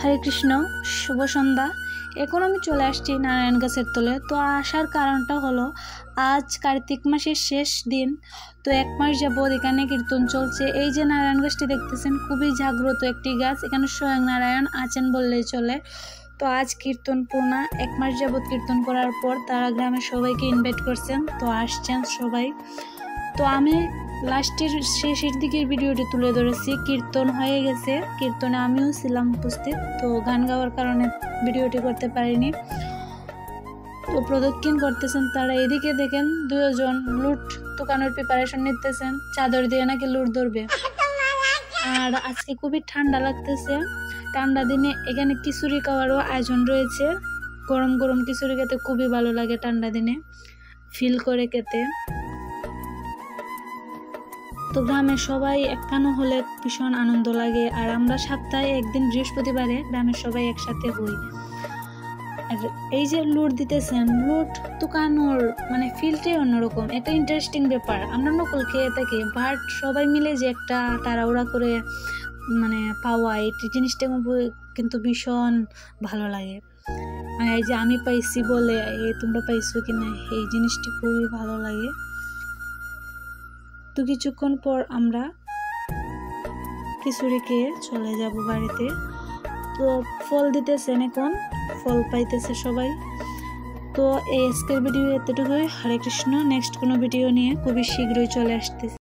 হরে কৃষ্ণ, শুভ সন্ধ্যা। এখন আমি চলে আসছি নারায়ণ গাছের তলে। তো আসার কারণটা হলো আজ কার্তিক মাসের শেষ দিন। তো 1 মাস যাবৎ এখানে কীর্তন চলছে। এই যে নারায়ণ গাছটি দেখতেছেন, খুবই জাগ্রত একটি গাছ। এখানে স্বয়ং নারায়ণ আছেন বললেই চলে। তো আজ কীর্তন পূর্ণা 1 মাস যাবৎ কীর্তন করার পর তারা গ্রামের সবাইকে ইনভাইট করছেন। তো আসছেন সবাই। তো আমি লাস্টের শেষের দিকের ভিডিওটি তুলে ধরেছি। কীর্তন হয়ে গেছে, কীর্তনে আমিও ছিলাম উপস্থিত। তো গান গাওয়ার কারণে ভিডিওটি করতে পারিনি। তো প্রদক্ষিণ করতেছেন তারা। এদিকে দেখেন 2 জন লুট দোকানের প্রিপারেশন নিতেছেন, চাদর দিয়ে নাকি লুট ধরবে। আর আজকে খুবই ঠান্ডা লাগতেছে। ঠান্ডা দিনে এখানে খিচুড়ি খাওয়ারও আয়োজন রয়েছে। গরম গরম খিচুড়ি খেতে খুবই ভালো লাগে, ঠান্ডা দিনে ফিল করে খেতে। তো গ্রামের সবাই একখানো হলে ভীষণ আনন্দ লাগে। আর আমরা সপ্তাহে একদিন বৃহস্পতিবারে গ্রামের সবাই একসাথে হই। আর এই যে লুট দিতেছেন, লুট তুকানোর মানে ফিলটাই অন্যরকম, এটা ইন্টারেস্টিং ব্যাপার। আমরা নকল খেয়ে থাকি, বাট সবাই মিলে যে একটা তাড়াহুড়া করে মানে পাওয়া, এই জিনিসটা কিন্তু ভীষণ ভালো লাগে। মানে এই যে আমি পাইছি বলে তোমরা পাইছো কিনা, এই জিনিসটি খুবই ভালো লাগে। তো কিছুক্ষণ পর আমরা খিচুড়ি খেয়ে চলে যাব বাড়িতে। তো ফল দিতেছেন, এখন ফল পাইতেছে সবাই। তো এই আজকের ভিডিও এতটুকুই। হরে কৃষ্ণ। নেক্সট কোনো ভিডিও নিয়ে খুবই শীঘ্রই চলে আসতেছে।